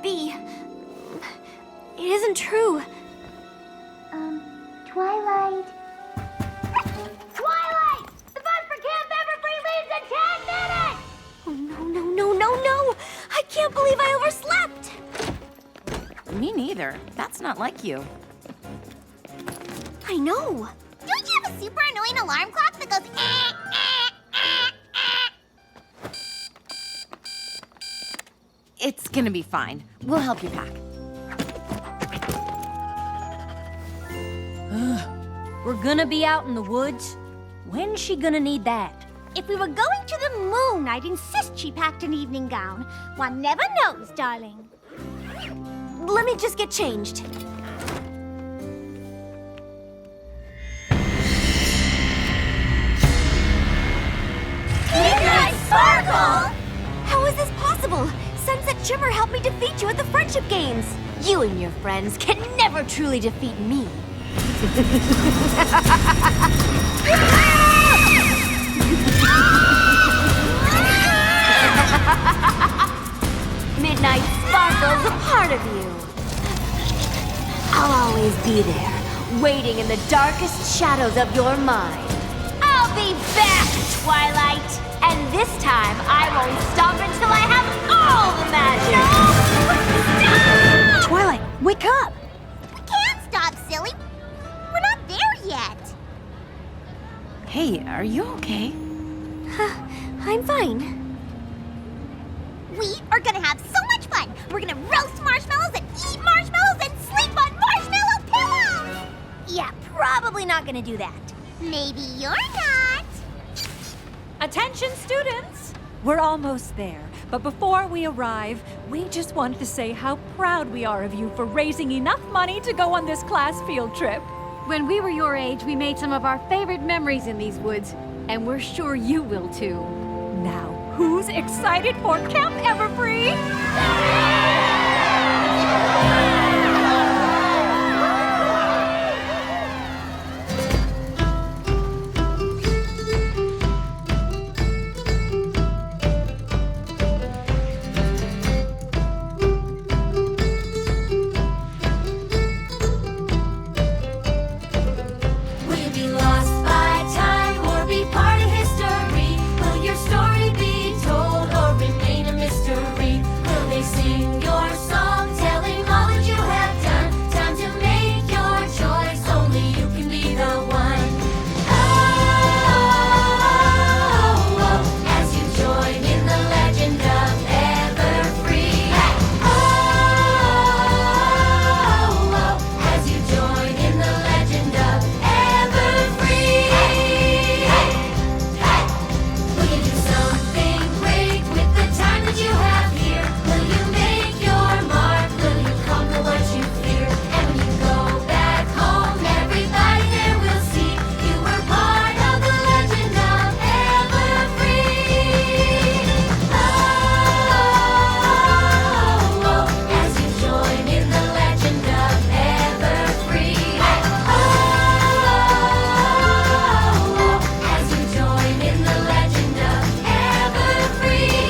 be. It isn't true. Twilight. Twilight! The bus for Camp Everfree leaves in 10 minutes! Oh, no. I can't believe I overslept. Me neither. That's not like you. I know. Don't you have a super annoying alarm clock that goes It's gonna be fine. We'll help you pack. We're gonna be out in the woods? When's she gonna need that? If we were going to the moon, I'd insist she packed an evening gown. One never knows, darling. Let me just get changed. Midnight Sparkle! How is this possible? Sunset Shimmer helped me defeat you at the Friendship Games. You and your friends can never truly defeat me. Midnight Sparkle's a part of you. I'll always be there, waiting in the darkest shadows of your mind. I'll be back, Twilight! And this time, I won't stop until I have all the magic! Stop! Twilight, wake up! We can't stop, silly. We're not there yet. Hey, are you okay? I'm fine. We are gonna have so much fun. We're gonna roast marshmallows and eat marshmallows and sleep on marshmallow pillows. Yeah, probably not gonna do that. Maybe you're not. Attention, students! We're almost there, but before we arrive, we just wanted to say how proud we are of you for raising enough money to go on this class field trip. When we were your age, we made some of our favorite memories in these woods, and we're sure you will too. Now, who's excited for Camp Everfree? Will you be lost by time or be part of history? Will your story be told or remain a mystery? Will they sing your song, telling all that you have done? Time to make your choice, only you can be the one. Oh, as you join in the legend of Everfree. Oh, as you join in the legend of Everfree. Will you do something great with the time that you have here? Will you make your mark? Will you conquer what you fear? And when you go back home, everybody there will see you were part of the legend of Everfree. Oh, as you join in the legend of Everfree. Oh, as you join in the legend of Everfree.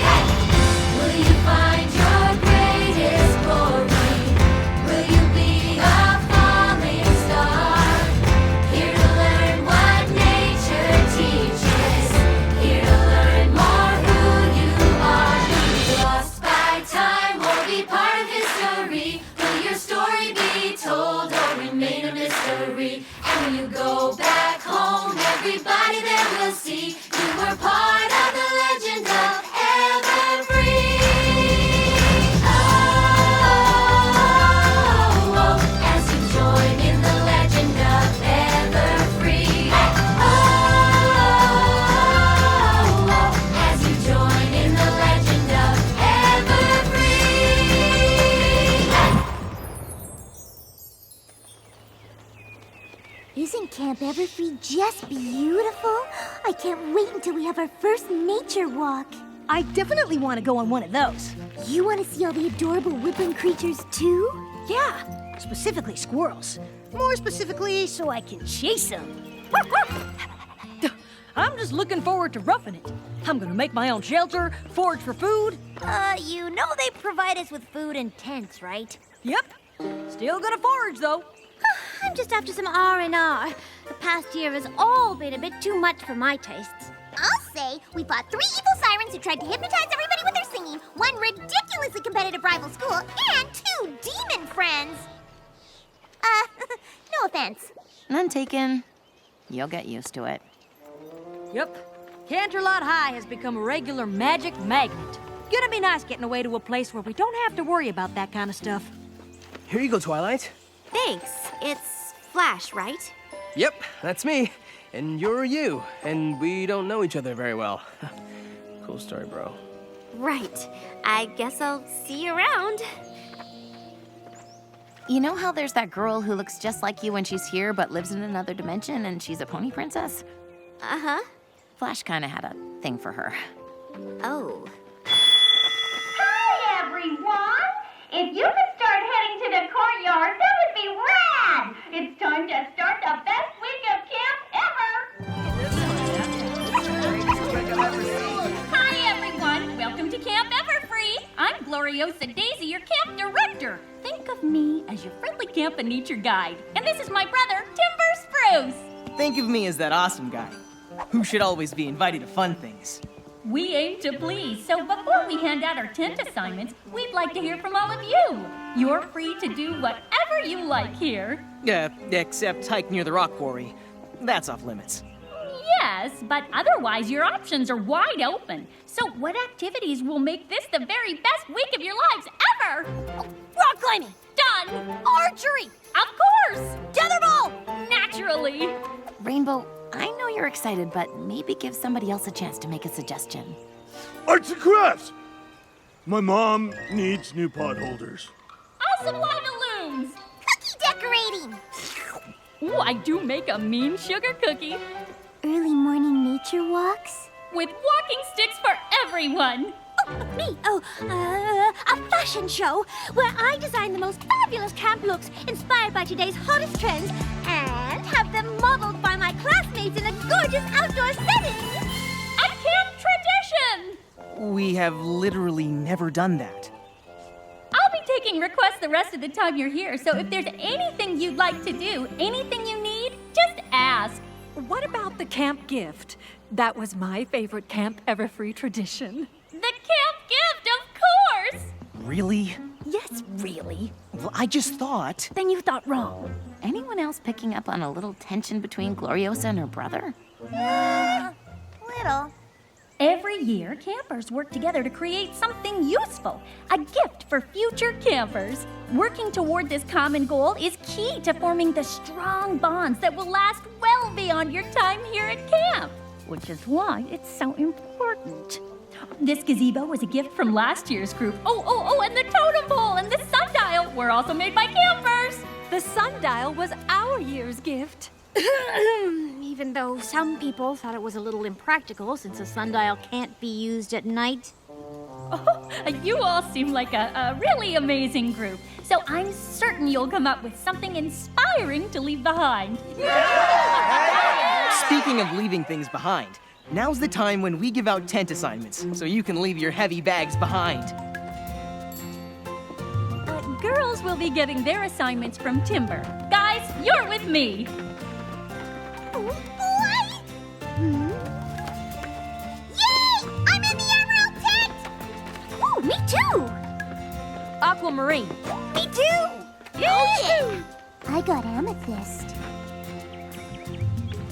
Will you find your greatest glory? Will you be a falling star? Here to learn what nature teaches. Here to learn more who you are. Will you be lost by time or be part of history? Will your story be told or remain a mystery? And when you go back home, everybody there will see you were part of the legend of Everfree. Oh, as you join in the legend of Everfree. Oh, as you join in the legend of Everfree. Isn't Camp Everfree just beautiful? I can't wait until we have our first nature walk. I definitely want to go on one of those. You want to see all the adorable woodland creatures too? Yeah, specifically squirrels. More specifically, so I can chase them. I'm just looking forward to roughing it. I'm gonna make my own shelter, forage for food. You know they provide us with food and tents, right? Yep. Still gonna forage, though. I'm just after some R&R. The past year has all been a bit too much for my tastes. I'll say we fought 3 evil sirens who tried to hypnotize everybody with their singing, 1 ridiculously competitive rival school, and 2 demon friends. No offense. None taken. You'll get used to it. Yep. Canterlot High has become a regular magic magnet. Gonna be nice getting away to a place where we don't have to worry about that kind of stuff. Here you go, Twilight. Thanks. It's Flash, right? Yep, that's me. And you're you. And we don't know each other very well. Cool story, bro. Right. I guess I'll see you around. You know how there's that girl who looks just like you when she's here but lives in another dimension and she's a pony princess? Uh-huh. Flash kind of had a thing for her. Oh. Hi, everyone! If you could start heading to the courtyard, that would be rad! It's time to start the best week of camp ever! Hi, everyone! Welcome to Camp Everfree! I'm Gloriosa Daisy, your camp director. Think of me as your friendly camp and nature guide. And this is my brother, Timber Spruce. Think of me as that awesome guy who should always be invited to fun things. We aim to please, so before we hand out our tent assignments, we'd like to hear from all of you. You're free to do whatever you like here. Except hike near the rock quarry. That's off limits. Yes, but otherwise your options are wide open. So what activities will make this the very best week of your lives ever? Rock climbing! Done! Archery! Of course! Tetherball! Naturally! Rainbow, I know you're excited, but maybe give somebody else a chance to make a suggestion. Arts and crafts! My mom needs new pot holders. I'll supply balloons! Cookie decorating! Ooh, I do make a mean sugar cookie. Early morning nature walks? With walking sticks for everyone. Oh, me! A fashion show where I design the most fabulous camp looks inspired by today's hottest trends and have them modeled by my classmates in a gorgeous outdoor setting. A camp tradition! We have literally never done that. I'll be taking requests the rest of the time you're here, so if there's anything you'd like to do, anything you need, just ask. What about the camp gift? That was my favorite Camp Everfree tradition. The camp gift, of course! Really? Yes, really. Well, I just thought... Then you thought wrong. Anyone else picking up on a little tension between Gloriosa and her brother? Little. Every year, campers work together to create something useful, a gift for future campers. Working toward this common goal is key to forming the strong bonds that will last well beyond your time here at camp, which is why it's so important. This gazebo was a gift from last year's group. Oh, and the totem pole and the sundial were also made by campers. The sundial was our year's gift. Even though some people thought it was a little impractical since a sundial can't be used at night. Oh, you all seem like a really amazing group. So I'm certain you'll come up with something inspiring to leave behind. Speaking of leaving things behind, now's the time when we give out tent assignments, so you can leave your heavy bags behind. Girls will be getting their assignments from Timber. Guys, you're with me. Oh, boy! Yay! I'm in the emerald tent! Ooh, me too! Aquamarine. Me too! Yay! I got amethyst.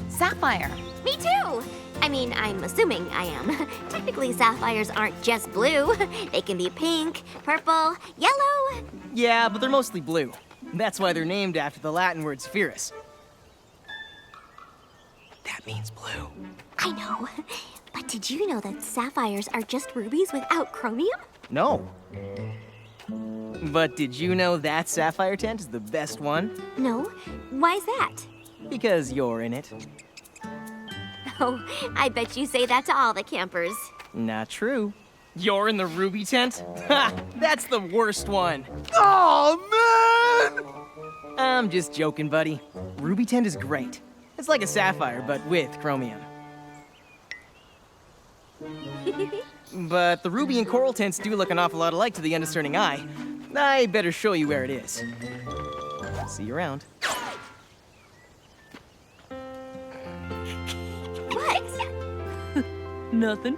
Sapphire. Me too! I mean, I'm assuming I am. Technically, sapphires aren't just blue. They can be pink, purple, yellow. Yeah, but they're mostly blue. That's why they're named after the Latin word spherus. That means blue. I know. But did you know that sapphires are just rubies without chromium? No. But did you know that sapphire tent is the best one? No. Why's that? Because you're in it. Oh, I bet you say that to all the campers. Not true. You're in the ruby tent? Ha! That's the worst one. Oh, man! I'm just joking, buddy. Ruby tent is great. It's like a sapphire, but with chromium. But the ruby and coral tints do look an awful lot alike to the undiscerning eye. I better show you where it is. See you around. What? Nothing.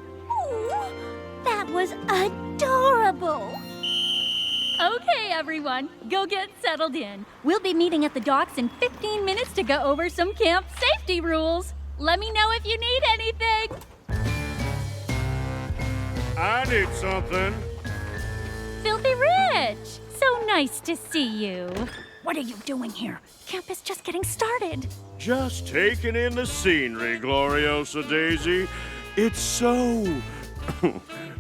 That was adorable. Okay, everyone, go get settled in. We'll be meeting at the docks in 15 minutes to go over some camp safety rules. Let me know if you need anything. I need something. Filthy Rich! So nice to see you. What are you doing here? Camp is just getting started. Just taking in the scenery, Gloriosa Daisy. It's so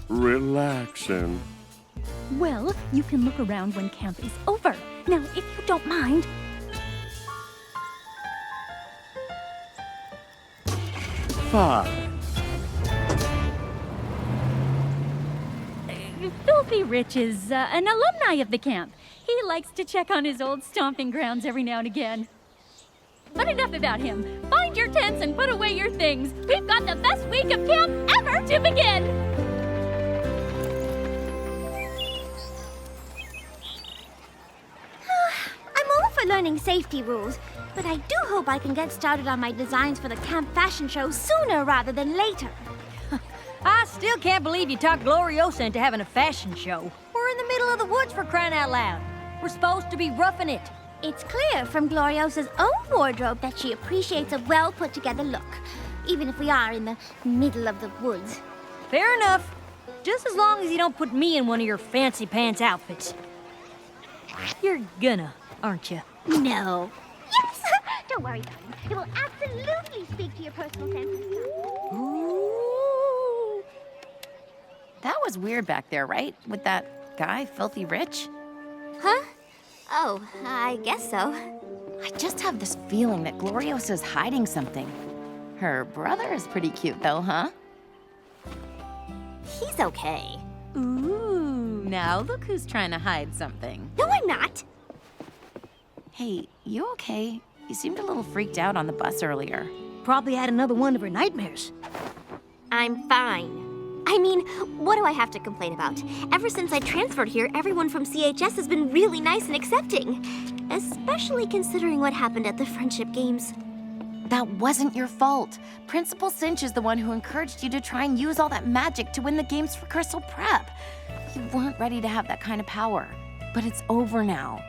relaxing. Well, you can look around when camp is over. Now, if you don't mind. Fine. Filthy Rich is an alumni of the camp. He likes to check on his old stomping grounds every now and again. But enough about him. Find your tents and put away your things. We've got the best week of camp ever to begin. I'm all for learning safety rules, but I do hope I can get started on my designs for the camp fashion show sooner rather than later. I still can't believe you talked Gloriosa into having a fashion show. We're in the middle of the woods, for crying out loud. We're supposed to be roughing it. It's clear from Gloriosa's own wardrobe that she appreciates a well-put-together look, even if we are in the middle of the woods. Fair enough. Just as long as you don't put me in one of your fancy pants outfits. You're gonna, aren't you? No. Yes! Don't worry, darling. It will absolutely speak to your personal sense of style. That was weird back there, right? With that guy, Filthy Rich? Huh? Oh, I guess so. I just have this feeling that Gloriosa's hiding something. Her brother is pretty cute, though, huh? He's okay. Ooh, now look who's trying to hide something. No, I'm not. Hey, you okay? You seemed a little freaked out on the bus earlier. Probably had another one of her nightmares. I'm fine. I mean, what do I have to complain about? Ever since I transferred here, everyone from CHS has been really nice and accepting. Especially considering what happened at the friendship games. That wasn't your fault. Principal Cinch is the one who encouraged you to try and use all that magic to win the games for Crystal Prep. You weren't ready to have that kind of power. But it's over now.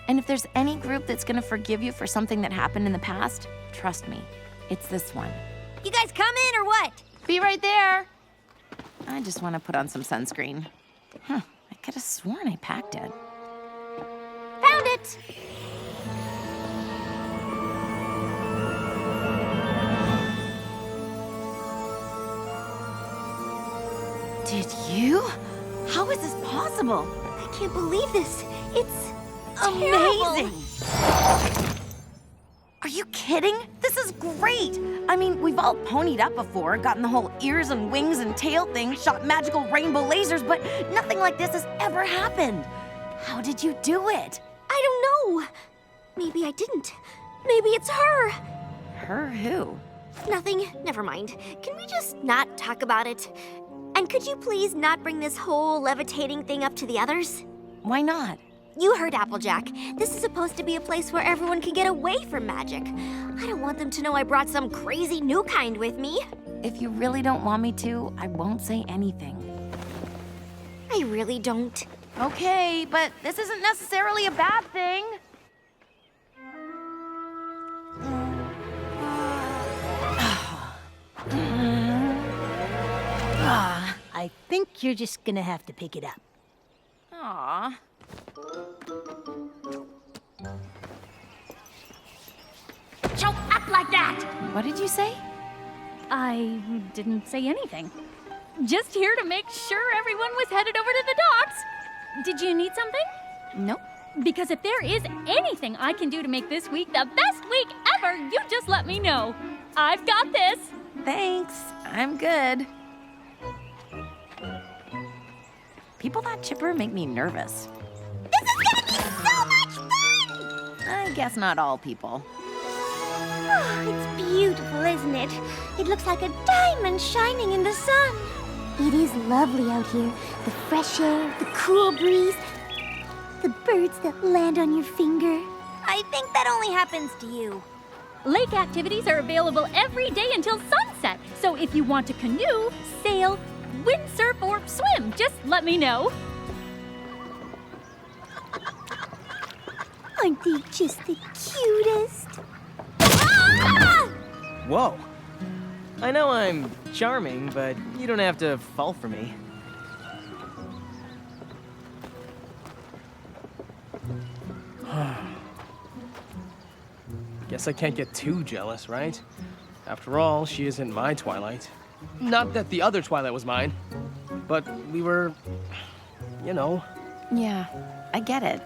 And if there's any group that's gonna forgive you for something that happened in the past, trust me, it's this one. You guys come in or what? Be right there. I just want to put on some sunscreen. I could have sworn I packed it. Found it! Did you? How is this possible? I can't believe this. It's amazing. Are you kidding? This is great! I mean, we've all ponied up before, gotten the whole ears and wings and tail thing, shot magical rainbow lasers, but nothing like this has ever happened. How did you do it? I don't know. Maybe I didn't. Maybe it's her. Her who? Nothing. Never mind. Can we just not talk about it? And could you please not bring this whole levitating thing up to the others? Why not? You heard Applejack. This is supposed to be a place where everyone can get away from magic. I don't want them to know I brought some crazy new kind with me. If you really don't want me to, I won't say anything. I really don't. Okay, but this isn't necessarily a bad thing. I think you're just gonna have to pick it up. Aw. Don't act like that! What did you say? I didn't say anything. Just here to make sure everyone was headed over to the docks. Did you need something? Nope. Because if there is anything I can do to make this week the best week ever, you just let me know. I've got this. Thanks. I'm good. People that chipper make me nervous. This is gonna be so much fun! I guess not all people. Oh, it's beautiful, isn't it? it. It looks like a diamond shining in the sun. It is lovely out here. The fresh air, the cool breeze, the birds that land on your finger. I think that only happens to you. Lake activities are available every day until sunset. So if you want to canoe, sail, windsurf, or swim, just let me know. Aren't they just the cutest? Ah! Whoa. I know I'm charming, but you don't have to fall for me. Guess I can't get too jealous, right? After all, she isn't my Twilight. Not that the other Twilight was mine, but we were, you know. Yeah, I get it.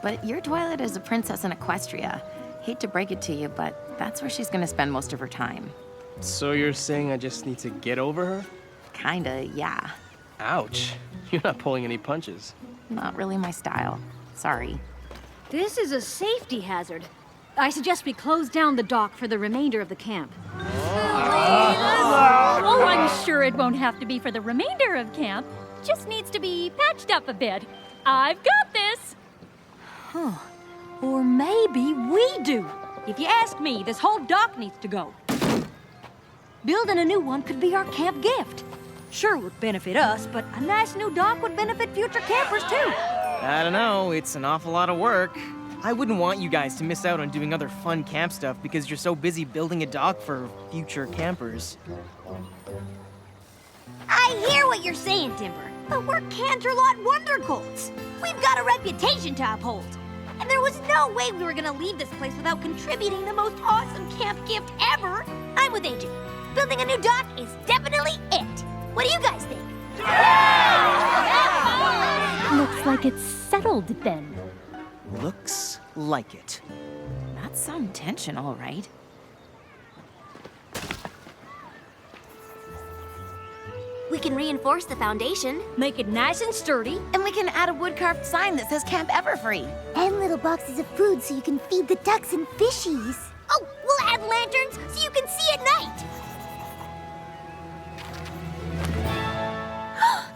But your Twilight is a princess in Equestria. Hate to break it to you, but that's where she's gonna spend most of her time. So you're saying I just need to get over her? Kinda, yeah. Ouch. You're not pulling any punches. Not really my style. Sorry. This is a safety hazard. I suggest we close down the dock for the remainder of the camp. Oh, I'm sure it won't have to be for the remainder of camp. Just needs to be patched up a bit. I've got this. Huh. Or maybe we do. If you ask me, this whole dock needs to go. Building a new one could be our camp gift. Sure would benefit us, but a nice new dock would benefit future campers too. I don't know, it's an awful lot of work. I wouldn't want you guys to miss out on doing other fun camp stuff because you're so busy building a dock for future campers. I hear what you're saying, Timber, but we're Canterlot Wondercolts. We've got a reputation to uphold. And there was no way we were gonna leave this place without contributing the most awesome camp gift ever. I'm with Agent. Building a new dock is definitely it. What do you guys think? Looks like it's settled then. Looks like it. That's some tension, all right. We can reinforce the foundation. Make it nice and sturdy. And we can add a wood-carved sign that says Camp Everfree. And little boxes of food so you can feed the ducks and fishies. Oh, we'll add lanterns so you can see at night.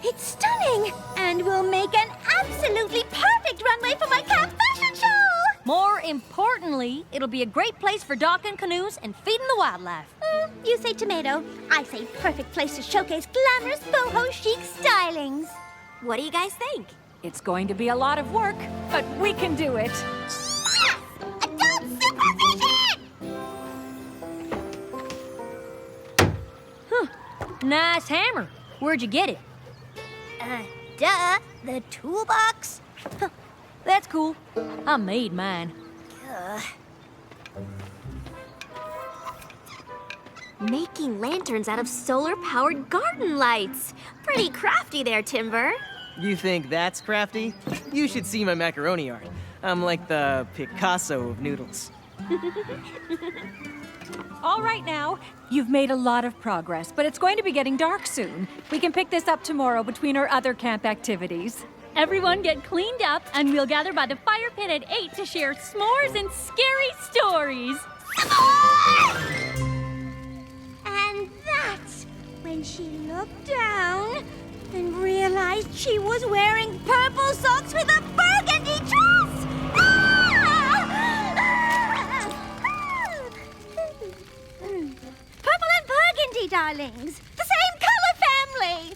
It's stunning! And we'll make an absolutely perfect runway for my camp fashion show! More importantly, it'll be a great place for docking canoes and feeding the wildlife. You say tomato. I say perfect place to showcase glamorous boho chic stylings. What do you guys think? It's going to be a lot of work, but we can do it. Yes! Adult supervision! Nice hammer. Where'd you get it? Duh, the toolbox. That's cool. I made mine. Making lanterns out of solar-powered garden lights. Pretty crafty there, Timber. You think that's crafty? You should see my macaroni art. I'm like the Picasso of noodles. All right now, you've made a lot of progress, but it's going to be getting dark soon. We can pick this up tomorrow between our other camp activities. Everyone get cleaned up, and we'll gather by the fire pit at 8 to share s'mores and scary stories. And that's when she looked down and realized she was wearing purple socks with a burgundy dress! Purple and burgundy, darlings. The same color family.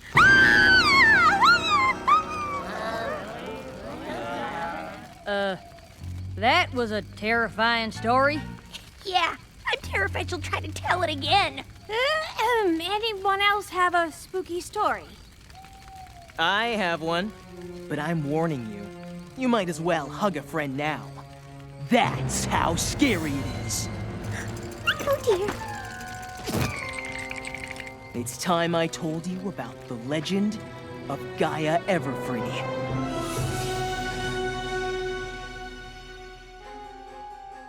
That was a terrifying story. Yeah, I'm terrified she'll try to tell it again. Anyone else have a spooky story? I have one, but I'm warning you. You might as well hug a friend now. That's how scary it is. Oh dear. It's time I told you about the legend of Gaia Everfree.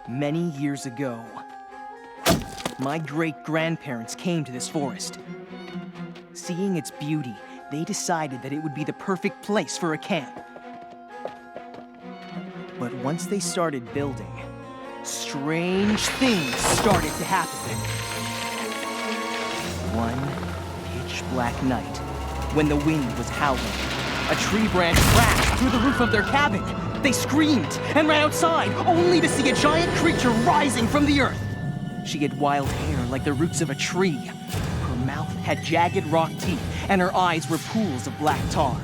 Many years ago, my great-grandparents came to this forest. Seeing its beauty, they decided that it would be the perfect place for a camp. But once they started building, strange things started to happen. one pitch black night, when the wind was howling, a tree branch crashed through the roof of their cabin. They screamed and ran outside, only to see a giant creature rising from the earth. She had wild hair like the roots of a tree. Her mouth had jagged rock teeth, and her eyes were pools of black tar.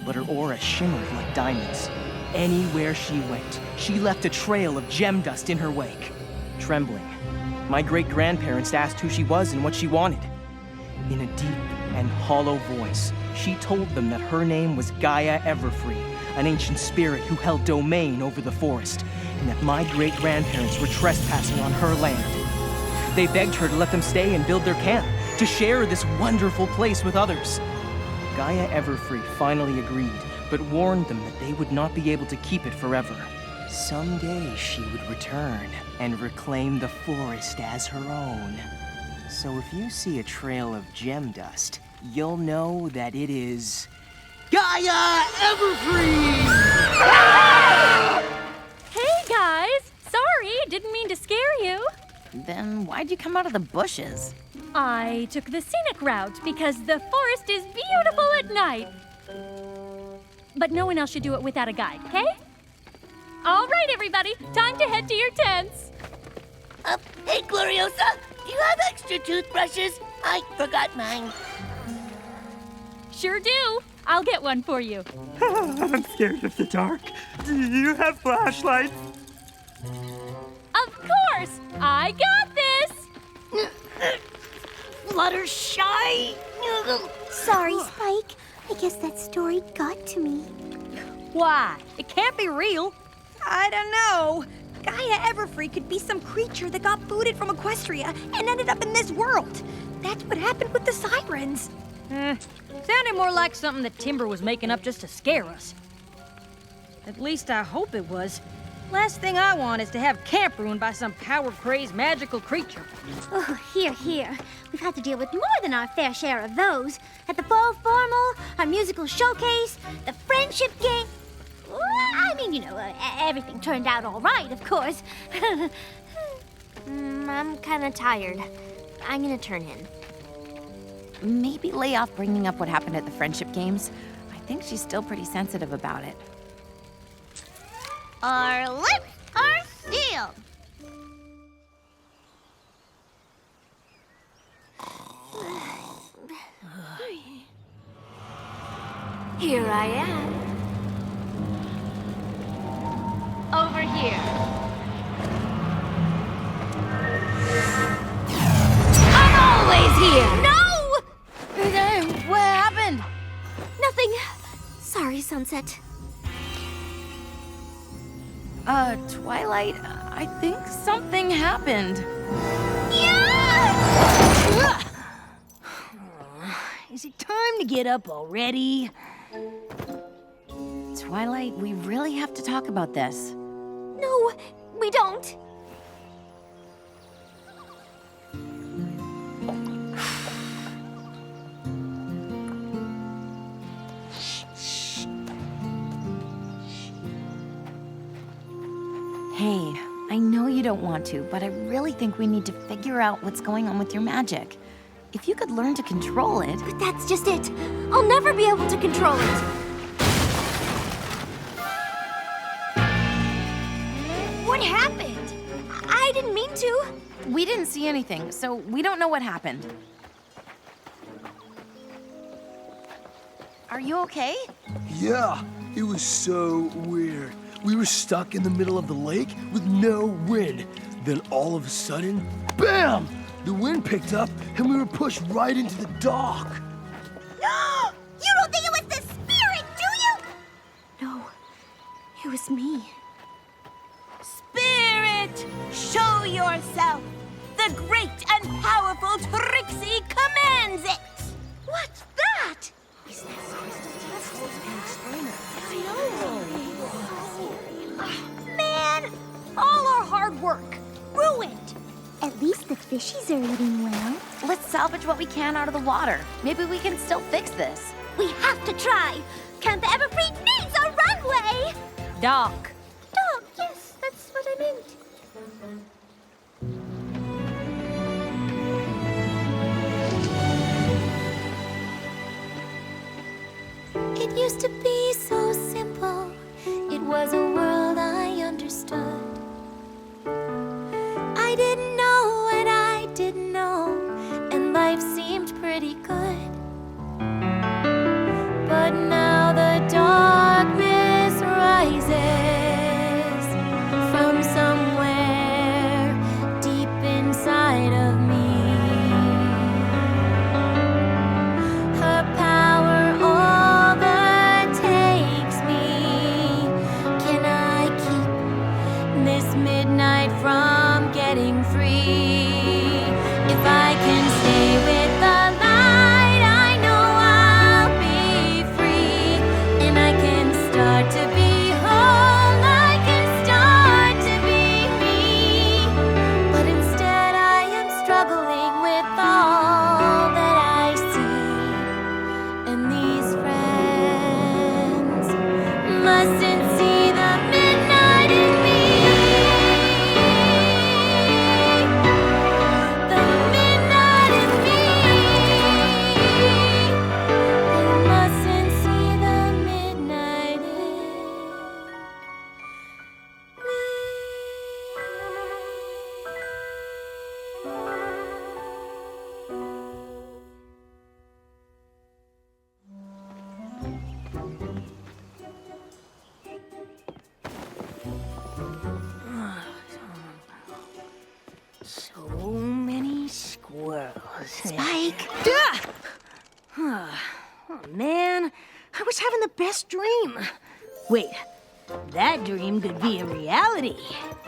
But her aura shimmered like diamonds. Anywhere she went, she left a trail of gem dust in her wake. Trembling, my great-grandparents asked who she was and what she wanted. In a deep and hollow voice, she told them that her name was Gaia Everfree, an ancient spirit who held domain over the forest, and that my great-grandparents were trespassing on her land. They begged her to let them stay and build their camp, to share this wonderful place with others. Gaia Everfree finally agreed, but warned them that they would not be able to keep it forever. Someday she would return and reclaim the forest as her own. So if you see a trail of gem dust, you'll know that it is Gaia Everfree! Hey, guys! Sorry, didn't mean to scare you. Then why'd you come out of the bushes? I took the scenic route because the forest is beautiful at night. But no one else should do it without a guide, okay? All right, everybody, time to head to your tents. Hey, Gloriosa, do you have extra toothbrushes? I forgot mine. Sure do. I'll get one for you. I'm scared of the dark. Do you have flashlights? Of course! I got this! Fluttershy! Sorry, Spike. I guess that story got to me. Why? It can't be real. I don't know. Gaia Everfree could be some creature that got booted from Equestria and ended up in this world. That's what happened with the sirens. Sounded more like something that Timber was making up just to scare us. At least I hope it was. Last thing I want is to have camp ruined by some power-crazed magical creature. Oh, here. We've had to deal with more than our fair share of those. At the fall formal, our musical showcase, the friendship game. Well, I mean, everything turned out all right, of course. I'm kind of tired. I'm gonna turn in. Maybe lay off bringing up what happened at the friendship games. I think she's still pretty sensitive about it. Our lips are sealed. Here I am. Over here. I'm always here! No! What happened? Nothing. Sorry, Sunset. Twilight, I think something happened. Is it time to get up already? Twilight, we really have to talk about this. No, we don't. Hey, I know you don't want to, but I really think we need to figure out what's going on with your magic. If you could learn to control it... But that's just it. I'll never be able to control it. What happened? I didn't mean to. We didn't see anything, so we don't know what happened. Are you okay? Yeah, it was so weird. We were stuck in the middle of the lake with no wind. Then all of a sudden, BAM! The wind picked up and we were pushed right into the dock. You don't think it was the spirit, do you? No, it was me. Spirit, show yourself. The great and powerful Trixie commands it. What's that? Is that Man, all our hard work ruined. At least the fishies are eating well. Let's salvage what we can out of the water. Maybe we can still fix this. We have to try. Camp Everfree needs a runway. Dock. Dock, yes, that's what I meant. used to be so simple. It was a world I understood. I didn't know what I didn't know, and life seemed pretty good. But now the darkness rises from somewhere deep inside of me. Her power overtakes me. Can I keep this midnight from getting free? If I can stay with the light, I know I'll be free. And I can start to be whole, I can start to be me. But instead I am struggling with all that I see. And these friends mustn't see the midnight in me. The midnight in me. They mustn't see the midnight in me. So many squirrels. Spike! Oh, man, I was having the best dream. Wait, that dream could be a reality.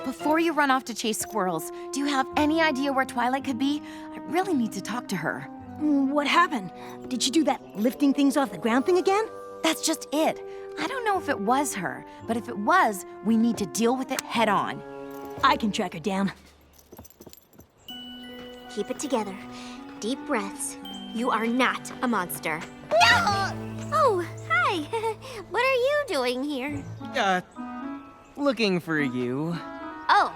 Before you run off to chase squirrels, do you have any idea where Twilight could be? I really need to talk to her. What happened? Did she do that lifting things off the ground thing again? That's just it. I don't know if it was her, but if it was, we need to deal with it head on. I can track her down. Keep it together. Deep breaths. You are not a monster. No! Oh, hi. What are you doing here? Looking for you. Oh,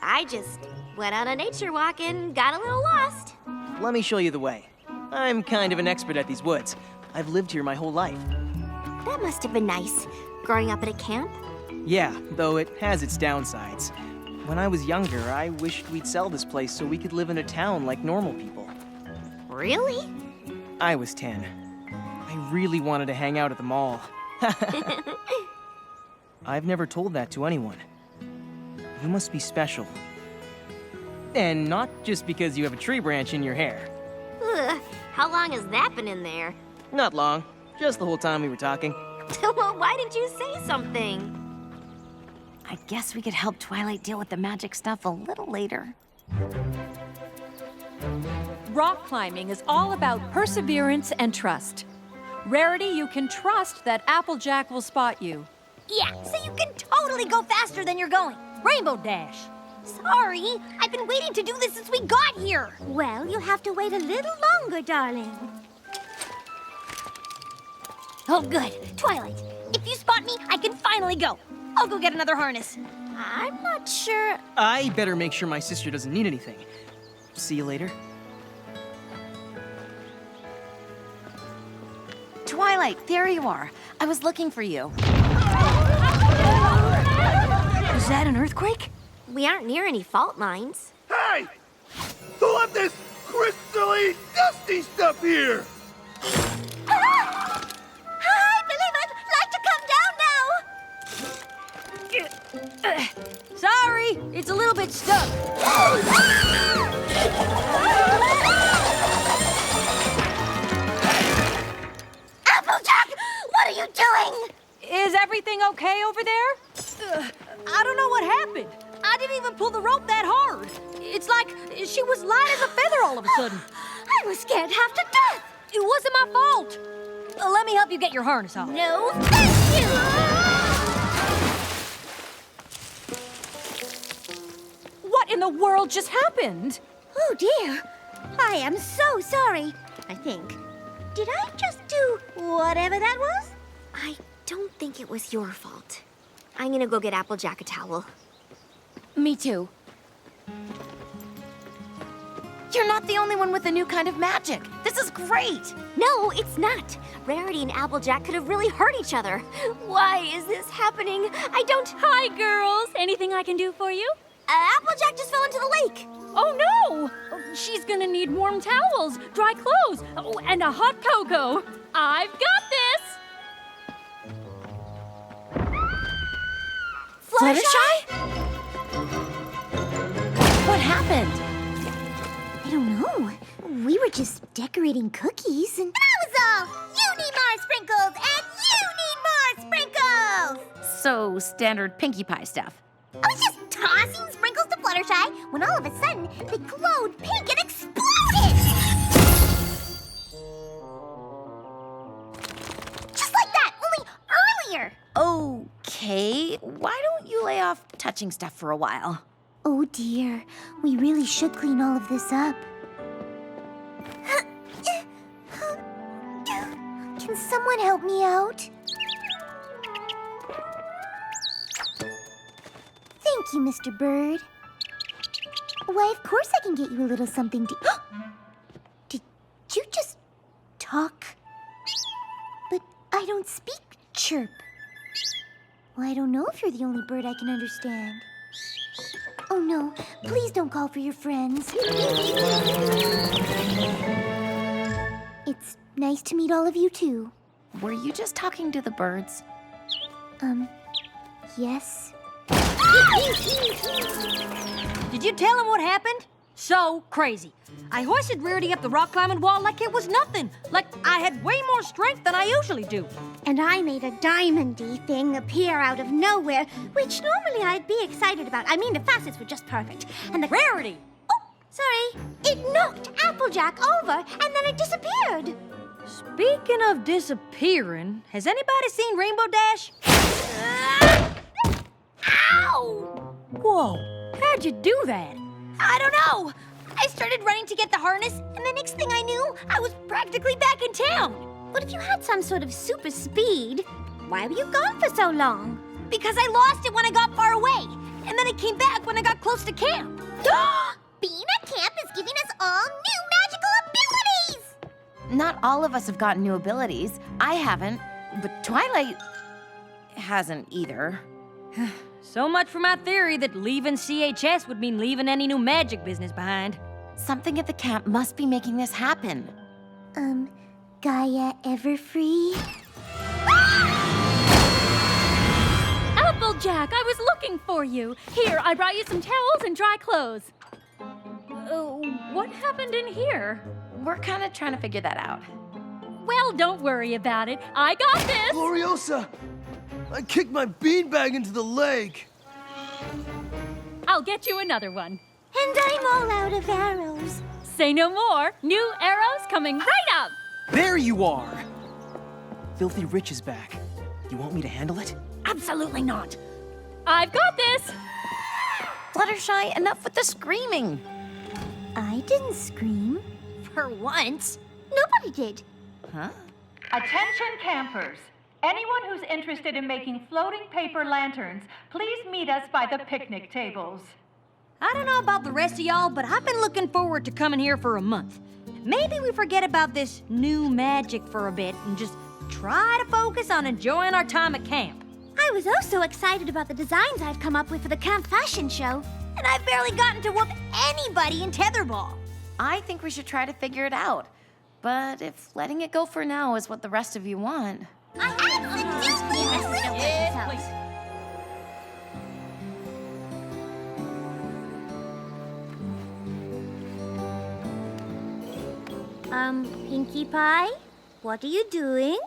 I just went on a nature walk and got a little lost. Let me show you the way. I'm kind of an expert at these woods. I've lived here my whole life. That must have been nice, growing up at a camp. Yeah, though it has its downsides. When I was younger, I wished we'd sell this place so we could live in a town like normal people. Really? I was 10. I really wanted to hang out at the mall. I've never told that to anyone. You must be special. And not just because you have a tree branch in your hair. Ugh, how long has that been in there? Not long, just the whole time we were talking. Well, why didn't you say something? I guess we could help Twilight deal with the magic stuff a little later. Rock climbing is all about perseverance and trust. Rarity, you can trust that Applejack will spot you. Yeah, so you can totally go faster than you're going. Rainbow Dash. Sorry, I've been waiting to do this since we got here. Well, you'll have to wait a little longer, darling. Oh, good. Twilight, if you spot me, I can finally go. I'll go get another harness. I'm not sure. I better make sure my sister doesn't need anything. See you later. Twilight, there you are. I was looking for you. Is that an earthquake? We aren't near any fault lines. Hey! Who left this crystally dusty stuff here? I believe I'd like to come down now. Sorry, it's a little bit stuck. Applejack, what are you doing? Is everything okay over there? I don't know what happened. I didn't even pull the rope that hard. It's like she was light as a feather all of a sudden. I was scared half to death. It wasn't my fault. Let me help you get your harness off. No, thank you. What in the world just happened? Oh dear. I am so sorry. I think. Did I just do whatever that was? I don't think it was your fault. I'm gonna go get Applejack a towel. Me too. You're not the only one with a new kind of magic. This is great. No, it's not. Rarity and Applejack could have really hurt each other. Why is this happening? I don't... Hi, girls. Anything I can do for you? Applejack just fell into the lake. Oh, no! She's gonna need warm towels, dry clothes, and a hot cocoa. I've got this! Fluttershy? What happened? I don't know. We were just decorating cookies and that was all! You need more sprinkles and you need more sprinkles! So, standard Pinkie Pie stuff. I was just tossing sprinkles to Fluttershy when all of a sudden they glowed pink and exploded! Just like that, only earlier! Okay, why don't you lay off touching stuff for a while? Oh dear, we really should clean all of this up. Can someone help me out? Thank you, Mr. Bird. Why, of course I can get you a little something to... Did you just talk? But I don't speak chirp. Well, I don't know if you're the only bird I can understand. Oh no, please don't call for your friends. It's nice to meet all of you too. Were you just talking to the birds? Yes. Did you tell him what happened? So crazy. I hoisted Rarity up the rock climbing wall like it was nothing. Like I had way more strength than I usually do. And I made a diamondy thing appear out of nowhere, which normally I'd be excited about. I mean, the facets were just perfect. And the... Rarity! Oh, sorry. It knocked Applejack over, and then it disappeared. Speaking of disappearing, has anybody seen Rainbow Dash? Ow! Whoa, how'd you do that? I don't know. I started running to get the harness, and the next thing I knew, I was practically back in town. But if you had some sort of super speed, why were you gone for so long? Because I lost it when I got far away, and then it came back when I got close to camp. Being at camp is giving us all new magical abilities! Not all of us have gotten new abilities. I haven't, but Twilight hasn't either. So much for my theory that leaving CHS would mean leaving any new magic business behind. Something at the camp must be making this happen. Gaia Everfree? Applejack, I was looking for you. Here, I brought you some towels and dry clothes. What happened in here? We're kind of trying to figure that out. Well, don't worry about it. I got this! Gloriosa! I kicked my beanbag into the lake. I'll get you another one. And I'm all out of arrows. Say no more. New arrows coming right up. There you are! Filthy Rich is back. You want me to handle it? Absolutely not. I've got this. Fluttershy, enough with the screaming. I didn't scream. For once. Nobody did. Huh? Attention campers. Anyone who's interested in making floating paper lanterns, please meet us by the picnic tables. I don't know about the rest of y'all, but I've been looking forward to coming here for a month. Maybe we forget about this new magic for a bit and just try to focus on enjoying our time at camp. I was also excited about the designs I've come up with for the camp fashion show. And I've barely gotten to whoop anybody in tetherball. I think we should try to figure it out. But if letting it go for now is what the rest of you want... I absolutely Pinkie Pie, what are you doing?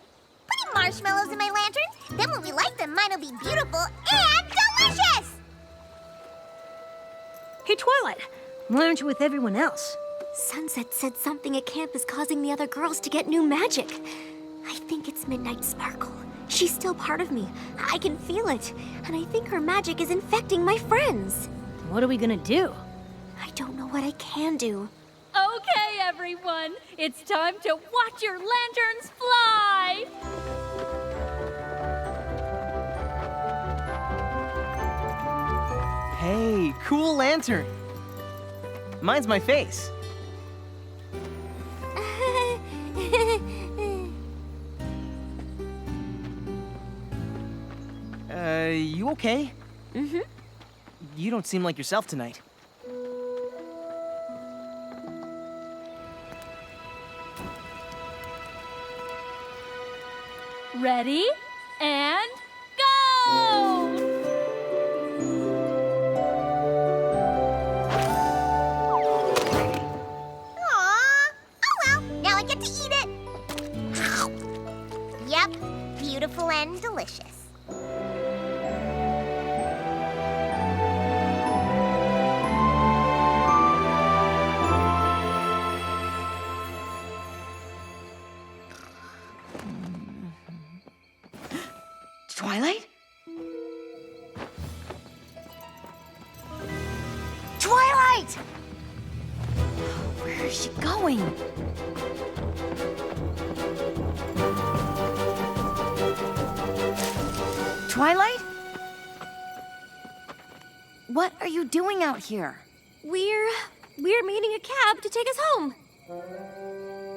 Putting marshmallows in my lanterns. Then when we light them, mine will be beautiful and delicious! Hey, Twilight, why aren't you with everyone else? Sunset said something at camp is causing the other girls to get new magic. I think it's Midnight Sparkle. She's still part of me. I can feel it. And I think her magic is infecting my friends. What are we gonna do? I don't know what I can do. Okay, everyone. It's time to watch your lanterns fly. Hey, cool lantern. Mine's my face. you okay? Mm-hmm. You don't seem like yourself tonight. Ready? And go! Aww. Oh well, now I get to eat it. Yep, beautiful and delicious. Twilight? Twilight! Where is she going? Twilight? What are you doing out here? We're meeting a cab to take us home.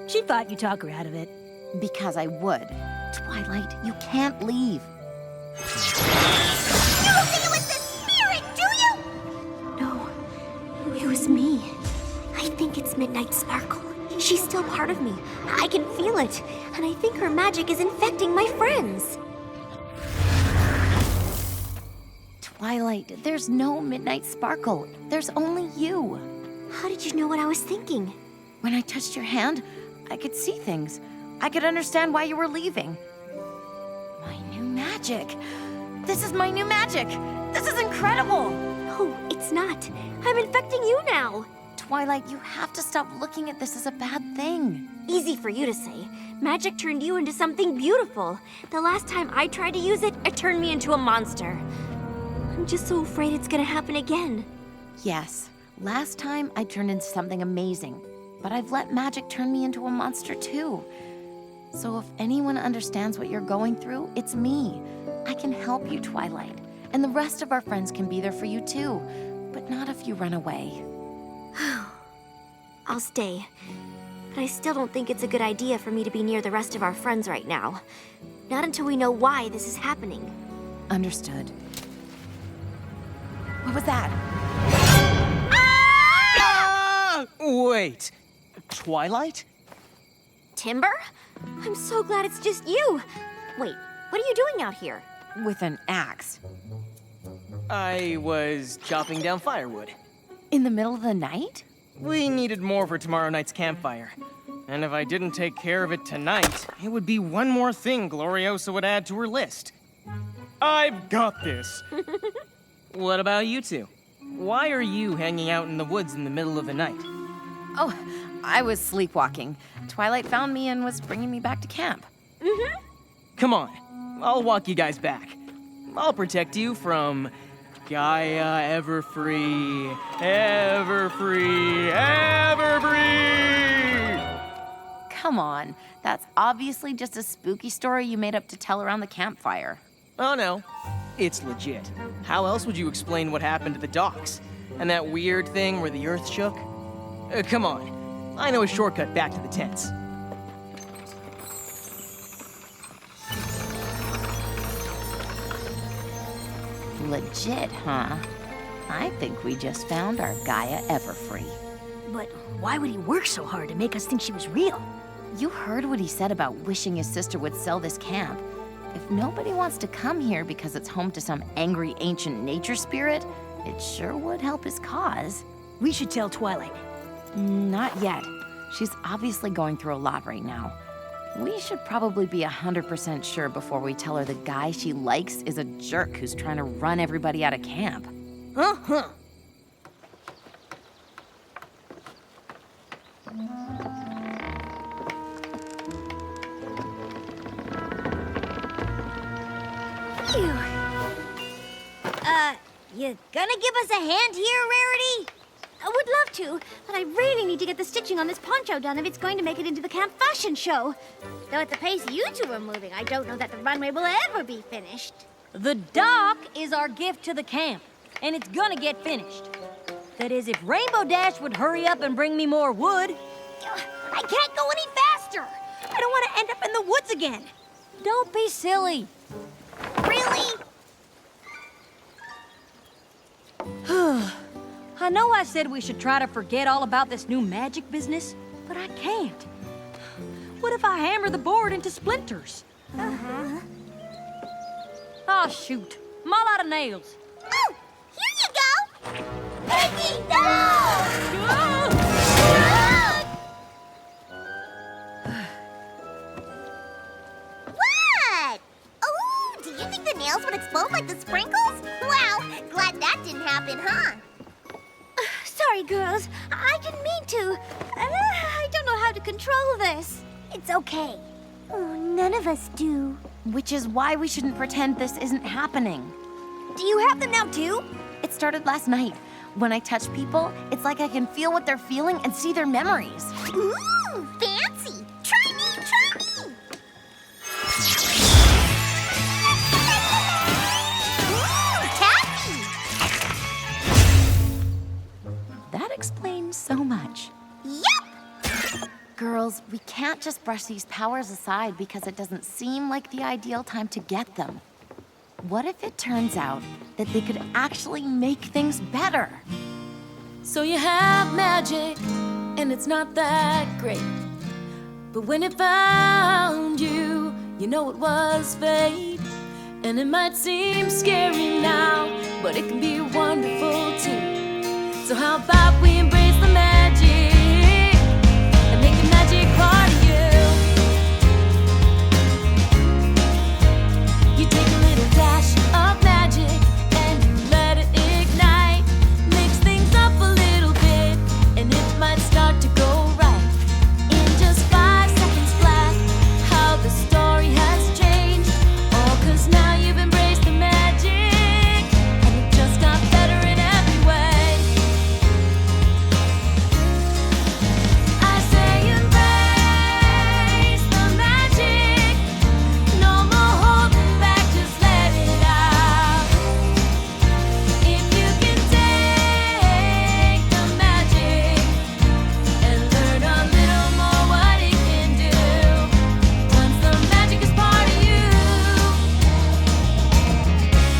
She thought you'd talk her out of it. Because I would. Twilight, you can't leave. You don't think it was the spirit, do you? No, it was me. I think it's Midnight Sparkle. She's still part of me. I can feel it. And I think her magic is infecting my friends. Twilight, there's no Midnight Sparkle. There's only you. How did you know what I was thinking? When I touched your hand, I could see things. I could understand why you were leaving. My new magic. This is my new magic. This is incredible. No, it's not. I'm infecting you now. Twilight, you have to stop looking at this as a bad thing. Easy for you to say. Magic turned you into something beautiful. The last time I tried to use it, it turned me into a monster. I'm just so afraid it's gonna happen again. Yes, last time I turned into something amazing, but I've let magic turn me into a monster too. So if anyone understands what you're going through, it's me. I can help you, Twilight. And the rest of our friends can be there for you too, but not if you run away. I'll stay. But I still don't think it's a good idea for me to be near the rest of our friends right now. Not until we know why this is happening. Understood. What was that? Ah! Wait. Twilight? Timber? I'm so glad it's just you. Wait, what are you doing out here? With an axe. I was chopping down firewood. In the middle of the night? We needed more for tomorrow night's campfire. And if I didn't take care of it tonight, it would be one more thing Gloriosa would add to her list. I've got this. What about you two? Why are you hanging out in the woods in the middle of the night? Oh, I was sleepwalking. Twilight found me and was bringing me back to camp. Mm-hmm. Come on, I'll walk you guys back. I'll protect you from Gaia Everfree, Everfree, Everfree! Come on, that's obviously just a spooky story you made up to tell around the campfire. Oh no, it's legit. How else would you explain what happened to the docks? And that weird thing where the earth shook? Come on, I know a shortcut back to the tents. Legit, huh? I think we just found our Gaia Everfree. But why would he work so hard to make us think she was real? You heard what he said about wishing his sister would sell this camp. If nobody wants to come here because it's home to some angry ancient nature spirit, it sure would help his cause. We should tell Twilight. Not yet. She's obviously going through a lot right now. We should probably be 100% sure before we tell her the guy she likes is a jerk who's trying to run everybody out of camp. Uh-huh. Phew. You gonna give us a hand here, Rarity? I would love to, but I really need to get the stitching on this poncho done if it's going to make it into the camp fashion show. Though at the pace you two are moving, I don't know that the runway will ever be finished. The dock is our gift to the camp, and it's gonna get finished. That is, if Rainbow Dash would hurry up and bring me more wood. I can't go any faster. I don't want to end up in the woods again. Don't be silly. Really? know I said we should try to forget all about this new magic business, but I can't. What if I hammer the board into splinters? Oh, shoot. I'm all out of nails. Oh, here you go! Piggy, no! What? Oh, do you think the nails would explode like the sprinkles? Wow, glad that didn't happen, huh? Sorry, girls. I didn't mean to. I don't know how to control this. It's okay. Oh, none of us do. Which is why we shouldn't pretend this isn't happening. Do you have them now, too? It started last night. When I touch people, it's like I can feel what they're feeling and see their memories. Ooh, fancy! Try me, try me! Ooh, taffy! That explains so much. Yep! Girls, we can't just brush these powers aside because it doesn't seem like the ideal time to get them. What if it turns out that they could actually make things better? So you have magic, and it's not that great. But when it found you, you know it was fate. And it might seem scary now, but it can be wonderful too. So how about we embrace the magic and make the magic part of you. You take a little dash of magic and you let it ignite. Mix things up a little bit and it might start to go right. In just 5 seconds flat, how the story has changed. All 'cause now you've embraced the magic and it just got better in every way. I say embrace the magic. No more holding back, just let it out. If you can take the magic and learn a little more what it can do, once the magic is part of you,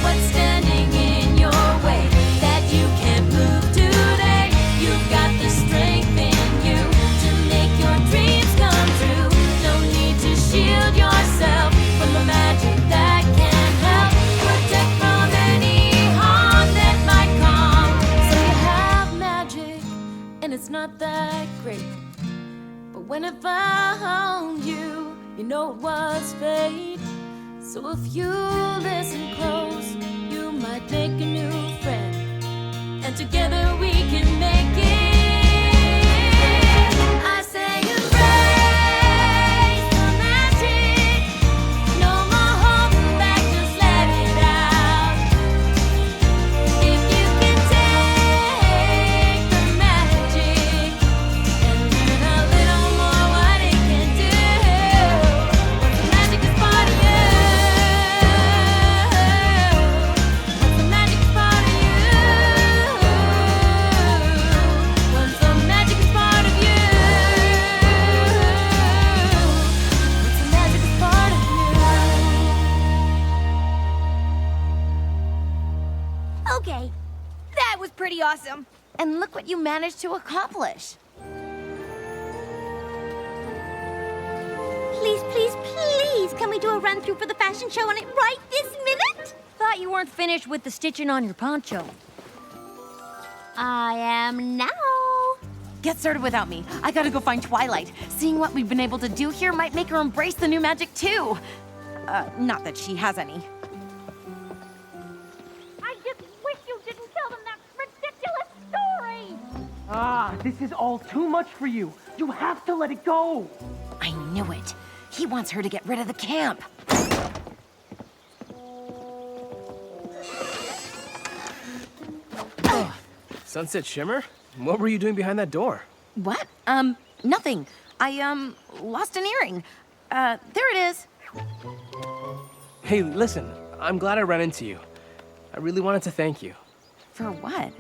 what's standing in your way that you can't move today? You've got the strength in you to make your dreams come true. No need to shield yourself from the magic that can help protect from any harm that might come. So you have magic, and it's not that great. But when it found you, you know it was fate. So if you listen close, you might make a new friend, and together we can make it. I say embrace the magic. No more holding back, just let it out. If you can take the magic and learn a little more what it can do, once the magic is part of you, once the magic is part of you, once the magic is part of you, once the magic is part of you. Okay, that was pretty awesome. And look what you managed to accomplish. Please, please, please, can we do a run-through for the fashion show on it right this minute? Thought you weren't finished with the stitching on your poncho. I am now. Get started without me. I gotta go find Twilight. Seeing what we've been able to do here might make her embrace the new magic too. Not that she has any. I just wish you didn't tell them that ridiculous story! Ah, this is all too much for you. You have to let it go. I knew it. He wants her to get rid of the camp. Sunset Shimmer? What were you doing behind that door? What? Nothing. I, lost an earring. There it is. Hey, listen, I'm glad I ran into you. I really wanted to thank you For what?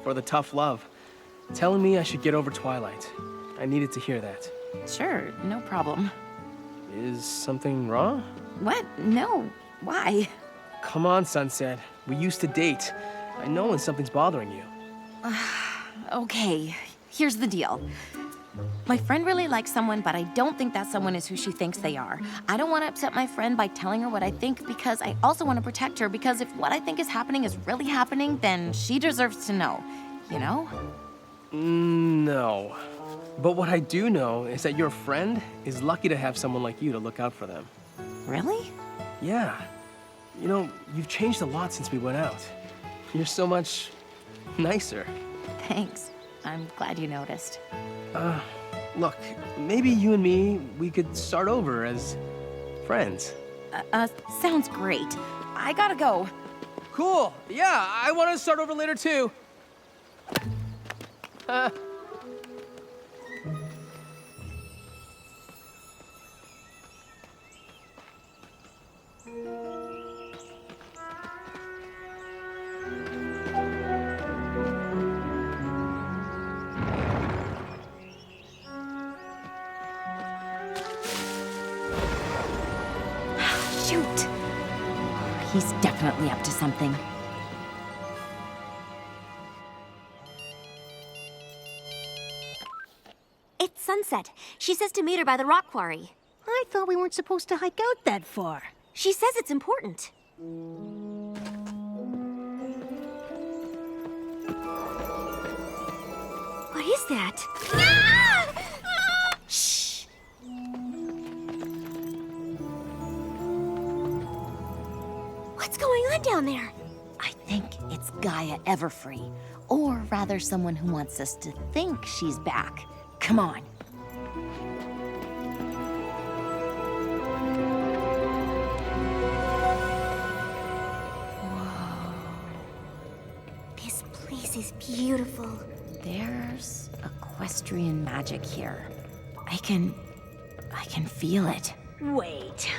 for the tough love. Telling me I should get over Twilight. I needed to hear that. Sure, no problem. Is something wrong? What? No. Why? Come on, Sunset. We used to date. I know when something's bothering you. Okay, here's the deal. My friend really likes someone, but I don't think that someone is who she thinks they are. I don't want to upset my friend by telling her what I think because I also want to protect her because if what I think is happening is really happening, then she deserves to know, you know? No. But what I do know is that your friend is lucky to have someone like you to look out for them. Really? Yeah. You know, you've changed a lot since we went out. You're so much nicer. Thanks. I'm glad you noticed. Look, maybe you and me, we could start over as friends. Sounds great. I gotta go. Cool. Yeah, I want to start over later too. Shoot! He's definitely up to something. It's sunset. She says to meet her by the rock quarry. I thought we weren't supposed to hike out that far. She says it's important. What is that? Shh! What's going on down there? I think it's Gaia Everfree, or rather someone who wants us to think she's back. Come on. This place is beautiful. There's equestrian magic here. I can feel it. Wait.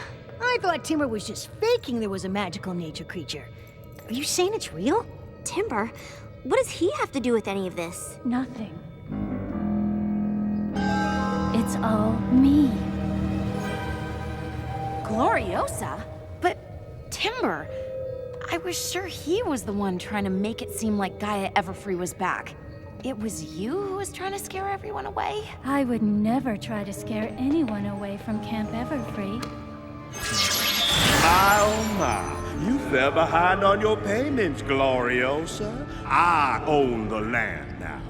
I thought Timber was just faking there was a magical nature creature. Are you saying it's real? Timber? What does he have to do with any of this? Nothing. It's all me. Gloriosa? But Timber, I was sure he was the one trying to make it seem like Gaia Everfree was back. It was you who was trying to scare everyone away? I would never try to scare anyone away from Camp Everfree. My oh my, you fell behind on your payments, Gloriosa. I own the land now.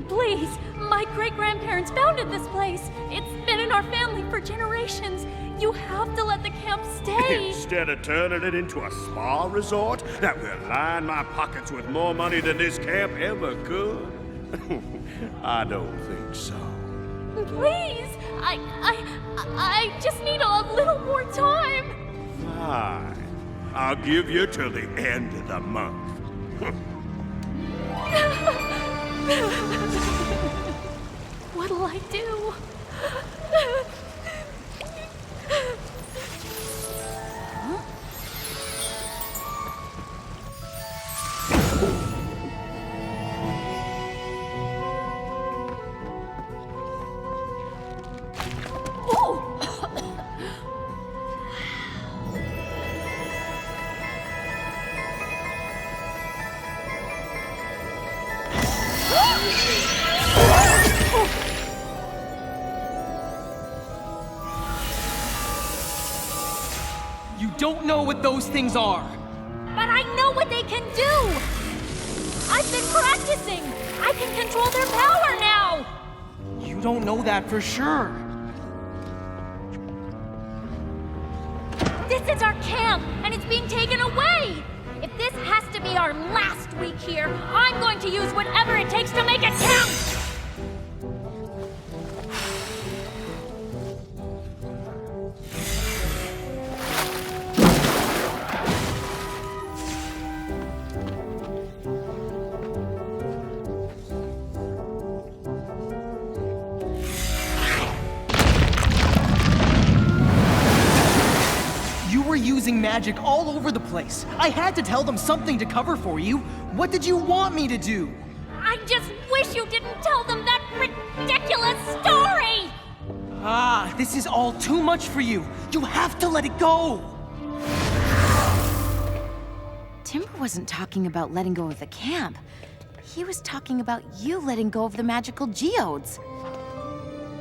Please, my great-grandparents founded this place. It's been in our family for generations. You have to let the camp stay. Instead of turning it into a spa resort that will line my pockets with more money than this camp ever could? I don't think so. Please, I just need a little more time. Fine. I'll give you till the end of the month. What'll I do? You don't know what those things are. But I know what they can do! I've been practicing! I can control their power now! You don't know that for sure. This is our camp, and it's being taken away! If this has to be our last week here, I'm going to use whatever it takes to make it count! Using magic all over the place. I had to tell them something to cover for you. What did you want me to do? I just wish you didn't tell them that ridiculous story! Ah, this is all too much for you. You have to let it go. Timber wasn't talking about letting go of the camp. He was talking about you letting go of the magical geodes.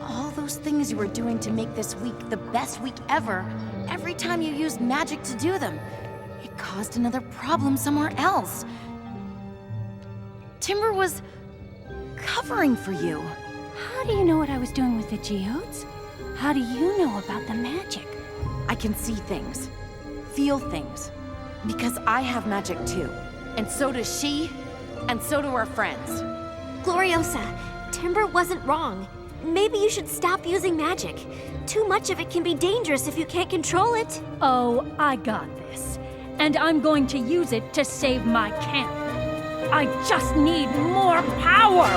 All those things you were doing to make this week the best week ever, every time you used magic to do them, it caused another problem somewhere else. Timber was covering for you. How do you know what I was doing with the geodes? How do you know about the magic? I can see things, feel things, because I have magic too. And so does she, and so do our friends. Gloriosa, Timber wasn't wrong. Maybe you should stop using magic. Too much of it can be dangerous if you can't control it. Oh, I got this. And I'm going to use it to save my camp. I just need more power!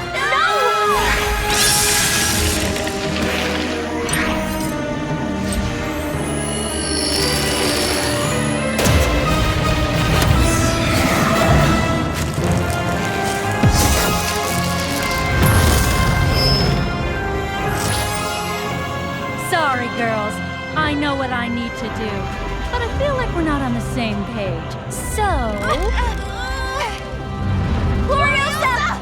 Sorry, girls. I know what I need to do. But I feel like we're not on the same page. So... Gloriosa!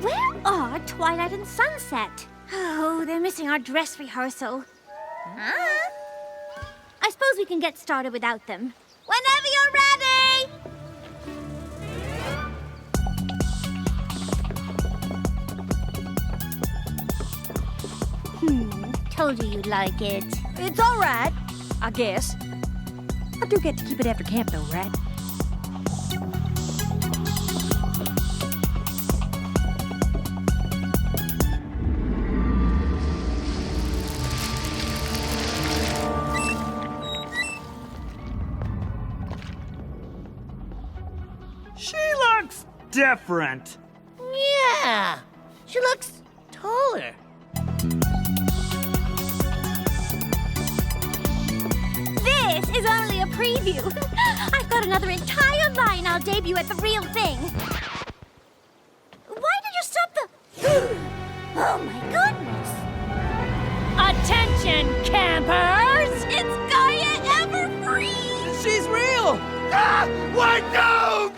Where are Twilight and Sunset? Oh, they're missing our dress rehearsal. Huh? I suppose we can get started without them. Whenever you're ready! Told you you'd like it. It's all right, I guess. I do get to keep it after camp, though, right? She looks different. Yeah, she looks taller. This is only a preview. I've got another entire line I'll debut at the real thing. Why did you stop the... Oh my goodness! Attention, campers! It's Gaia Everfree! She's real! Ah! Why don't?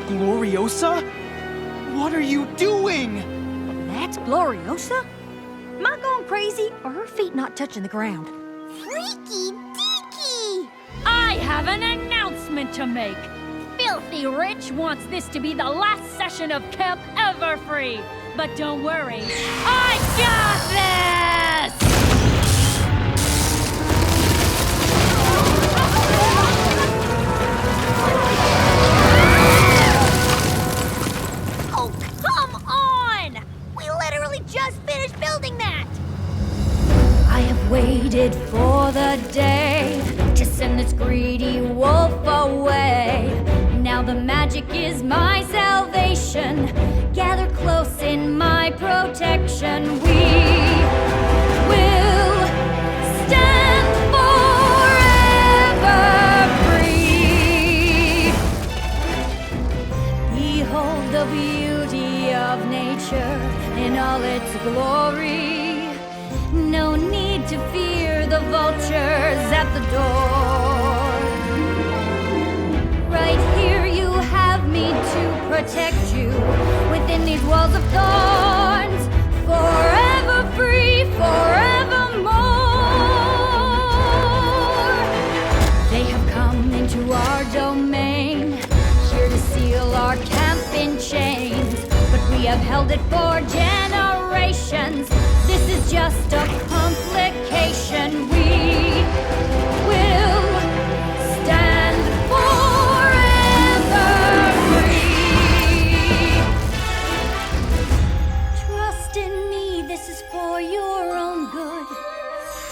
Gloriosa? What are you doing? That's Gloriosa? Am I going crazy, or her feet not touching the ground? Freaky deaky! I have an announcement to make. Filthy Rich wants this to be the last session of Camp Everfree. But don't worry, I got this! Oh, come on! We literally just finished building that! I have waited for the day to send this greedy wolf away. Now the magic is my salvation. Gather close in my protection. We will stand forever free. Behold the beauty of nature in all its glory. No need to fear the vultures at the door. Right here you have me to protect you within these walls of thorns. Forever free, forevermore. They have come into our domain, here to seal our camp in chains. But we have held it for generations. This is just a complication. We will stand forever free. Trust in me, this is for your own good.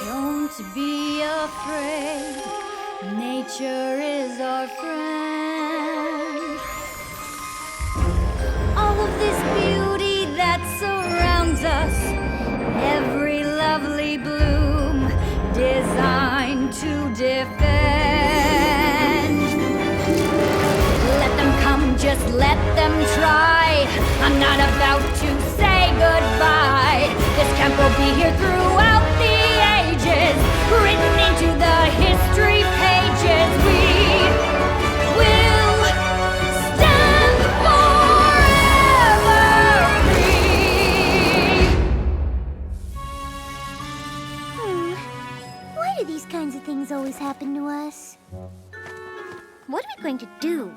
Don't be afraid. Nature is our friend. All of this beauty that surrounds us, every lovely bloom designed to defend. let them try. I'm not about to say goodbye. This camp will be here throughout the ages, written into the history pages. We will stand forever free. Why do these kinds of things always happen to us? What are we going to do?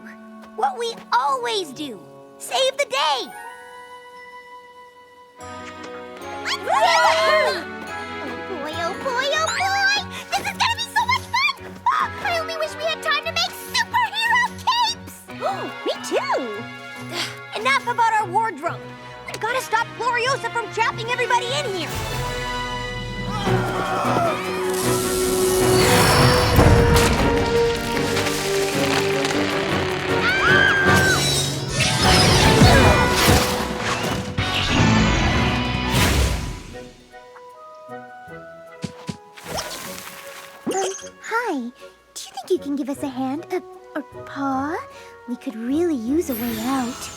What we always do. Save the day! Oh boy, oh boy! This is gonna be so much fun! Oh, I only wish we had time to make superhero capes! Me too! Enough about our wardrobe. We've got to stop Gloriosa from trapping everybody in here. Hi. Do you think you can give us a hand? Or paw? We could really use a way out.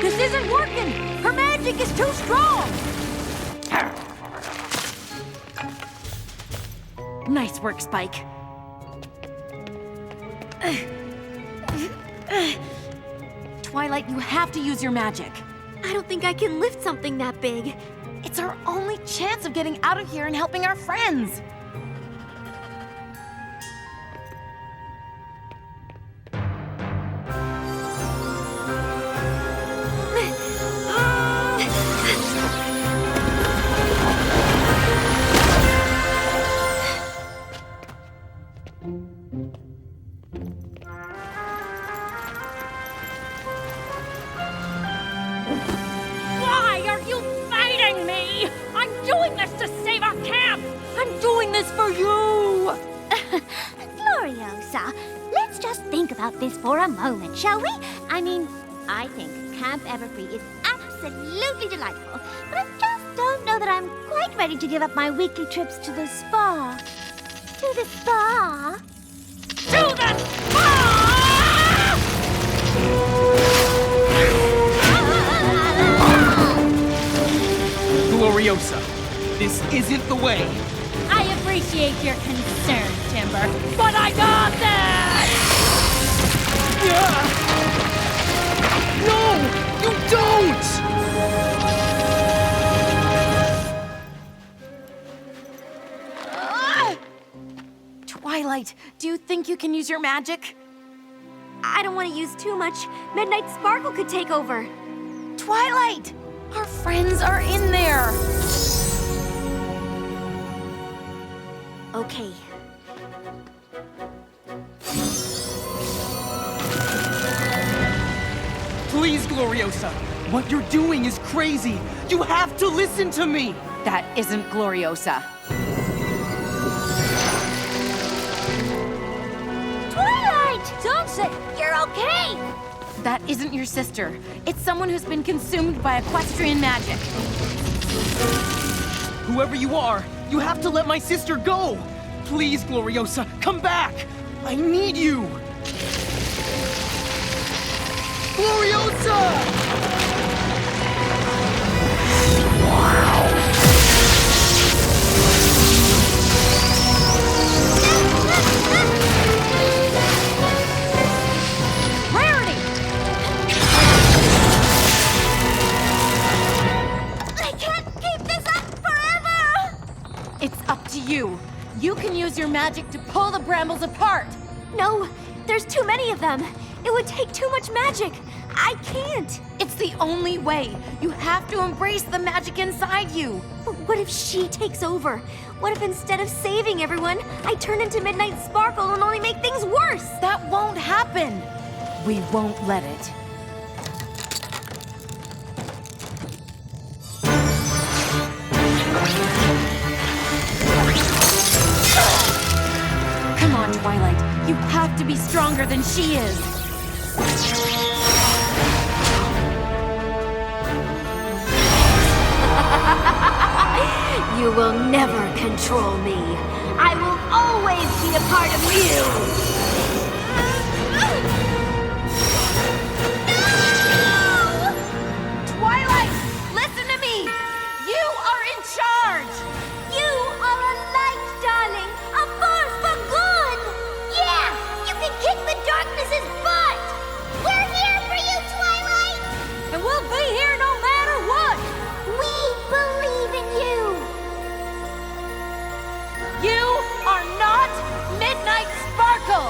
This isn't working! Her magic is too strong! Nice work, Spike. Twilight, you have to use your magic. I don't think I can lift something that big. It's our only chance of getting out of here and helping our friends. Why are you fighting me? I'm doing this to save our camp! I'm doing this for you! Gloriosa, let's just think about this for a moment, shall we? I mean, I think Camp Everfree is absolutely delightful, but I just don't know that I'm quite ready to give up my weekly trips to the spa. To the spa? To the spa! Gloriosa, this isn't the way. I appreciate your concern, Timber, but I got that! No, you don't! Twilight, do you think you can use your magic? I don't want to use too much. Midnight Sparkle could take over. Twilight! Our friends are in there! Okay. Please, Gloriosa, what you're doing is crazy. You have to listen to me. That isn't Gloriosa. Twilight! Sunset, You're okay! That isn't your sister. It's someone who's been consumed by equestrian magic. Whoever you are, you have to let my sister go. Please, Gloriosa, come back. I need you. Gloriosa! You can use your magic to pull the brambles apart. No, there's too many of them. It would take too much magic. I can't. It's the only way. You have to embrace the magic inside you. But what if she takes over? What if instead of saving everyone, I turn into Midnight Sparkle and only make things worse? That won't happen. We won't let it. Come on, Twilight. You have to be stronger than she is. You will never control me. I will always be a part of you. Twilight, listen to me. You are in charge. You are a light, darling. A force for good. Yeah, you can kick the darkness's butt. We're here for you, Twilight. And we'll be here no matter what. We believe in you. You are not Midnight Sparkle.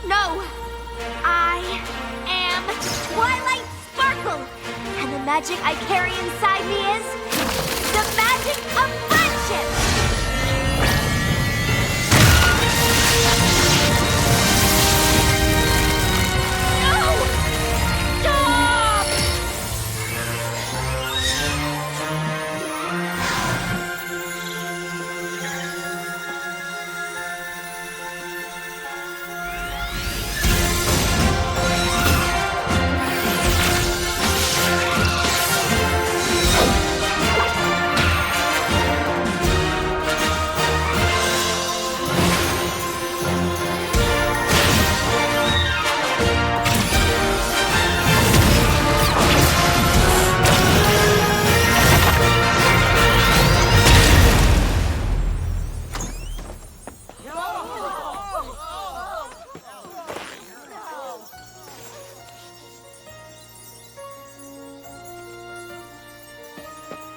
No, I am Twilight Sparkle. And the magic I carry inside me is the magic of friendship. No! Stop!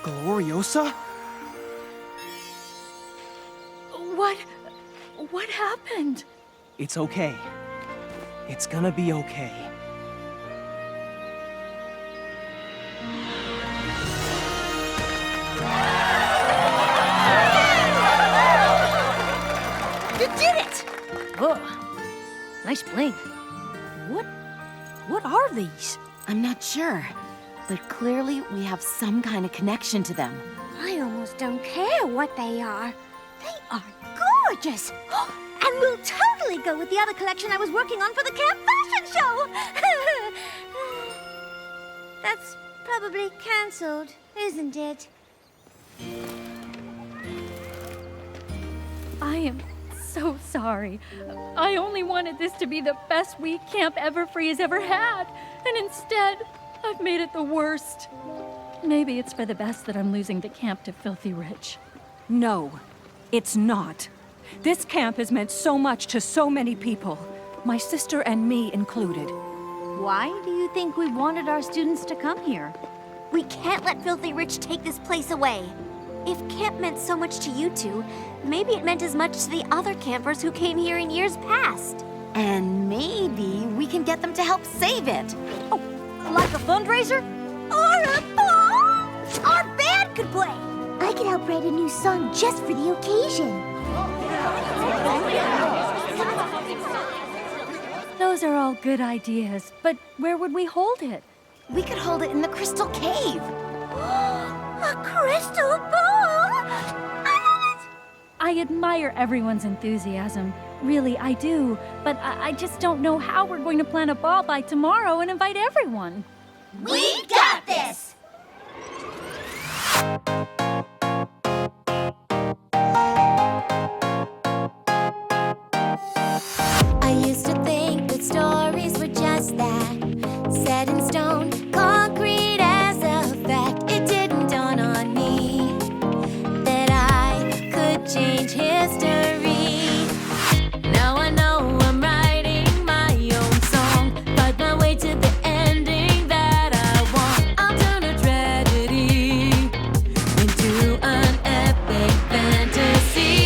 Gloriosa? What happened? It's okay. It's gonna be okay. You did it! Oh, nice bling. What are these? I'm not sure, but clearly we have some kind of connection to them. I almost don't care what they are. They are gorgeous. And we'll totally go with the other collection I was working on for the camp fashion show. That's probably canceled, isn't it? I am so sorry. I only wanted this to be the best week Camp Everfree has ever had, and instead, I've made it the worst. Maybe it's for the best that I'm losing the camp to Filthy Rich. No, it's not. This camp has meant so much to so many people, my sister and me included. Why do you think we wanted our students to come here? We can't let Filthy Rich take this place away. If camp meant so much to you two, maybe it meant as much to the other campers who came here in years past. And maybe we can get them to help save it. Oh, like a fundraiser? Or a ball? Our band could play. I could help write a new song just for the occasion. Those are all good ideas, but where would we hold it? We could hold it in the Crystal Cave. A crystal ball? I love it! I admire everyone's enthusiasm. Really, I do. But I just don't know how we're going to plan a ball by tomorrow and invite everyone. We got this! I used to think that stories were just that, set in stone, concrete as a fact. It didn't dawn on me that I could change history. Now I know I'm writing my own song, fight my way to the ending that I want. I'll turn a tragedy into an epic fantasy.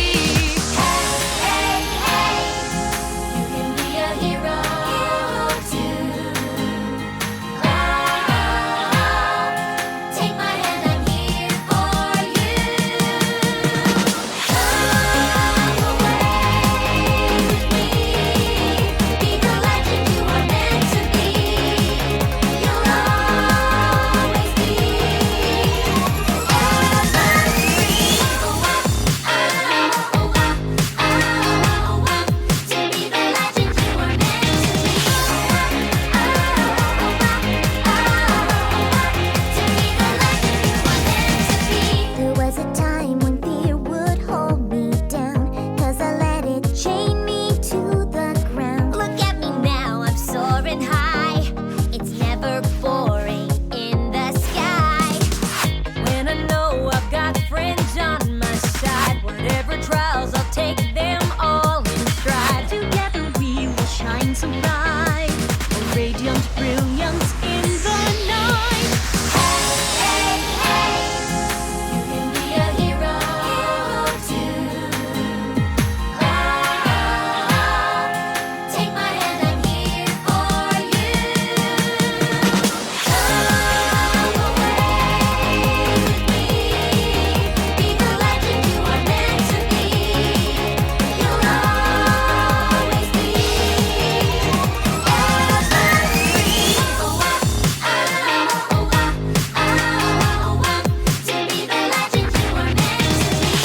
radiant brilliance in the night. Hey, hey, you can be a hero too. Take my hand, I'm here for you. Come away with me, be the legend you are meant to be. You'll always be evergreen. Oh, to be the legend you are meant to be.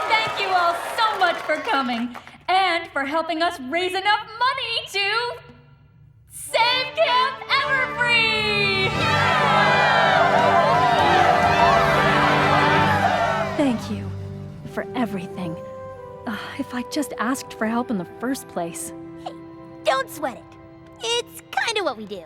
Thank you all so much for coming and for helping us raise enough money to save Camp Everfree! Thank you for everything. If I just asked for help in the first place. Don't sweat it. It's kind of what we do.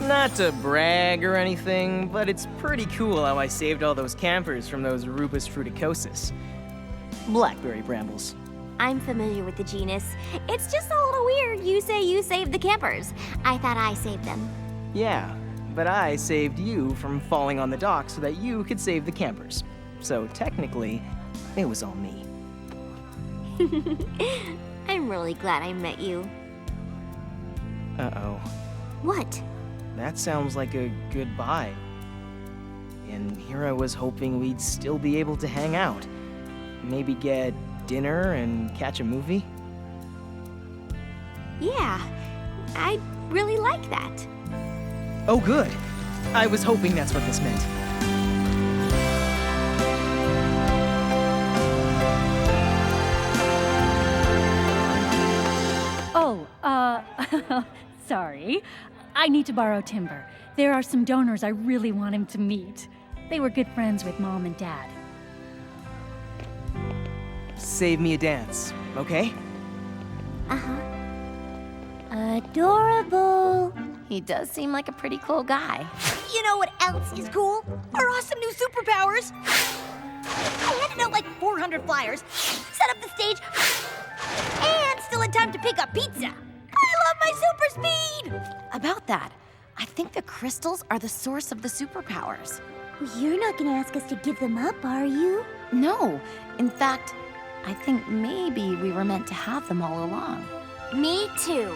Not to brag or anything, but it's pretty cool how I saved all those campers from those Rubus fruticosus. Blackberry brambles. I'm familiar with the genus. It's just a little weird you say you saved the campers. I thought I saved them. Yeah, but I saved you from falling on the dock so that you could save the campers. So technically, it was all me. I'm really glad I met you. Uh-oh. What? That sounds like a goodbye. And here I was hoping we'd still be able to hang out. Maybe get dinner and catch a movie? Yeah, I'd really like that. Oh, good. I was hoping that's what this meant. Oh, sorry. I need to borrow timber. There are some donors I really want him to meet. They were good friends with Mom and Dad. Save me a dance, okay? Uh-huh. Adorable. He does seem like a pretty cool guy. You know what else is cool? Our awesome new superpowers. I handed out like 400 flyers, set up the stage, and still in time to pick up pizza. I love my super speed! About that, I think the crystals are the source of the superpowers. You're not gonna ask us to give them up, are you? No, in fact, I think maybe we were meant to have them all along. Me too.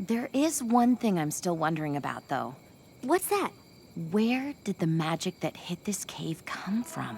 There is one thing I'm still wondering about, though. What's that? Where did the magic that hit this cave come from?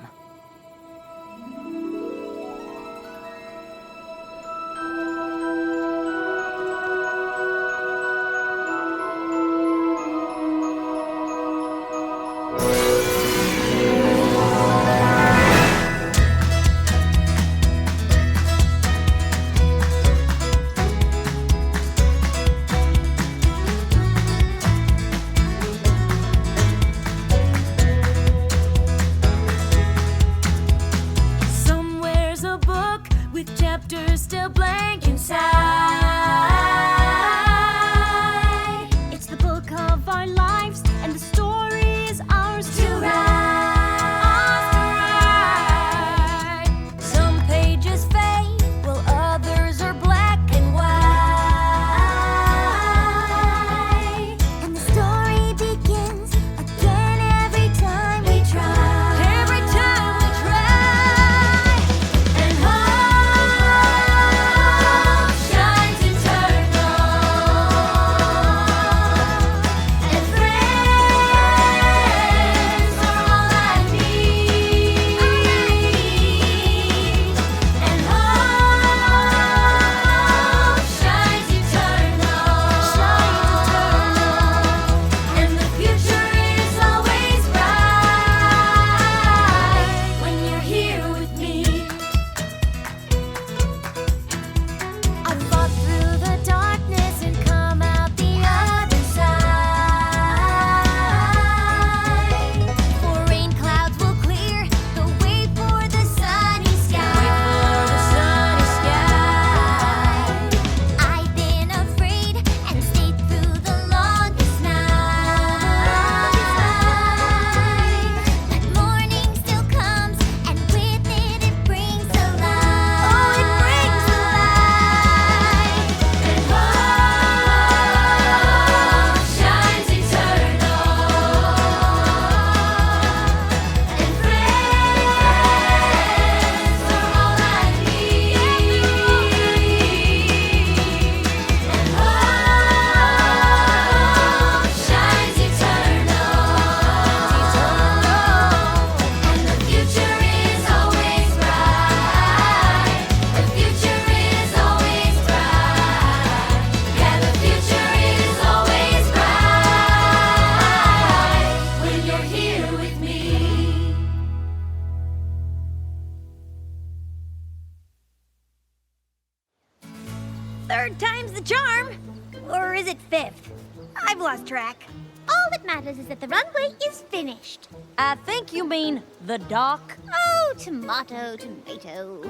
it 5th? I've lost track. All that matters is that the runway is finished. I think you mean the dock. Oh, tomato, tomato.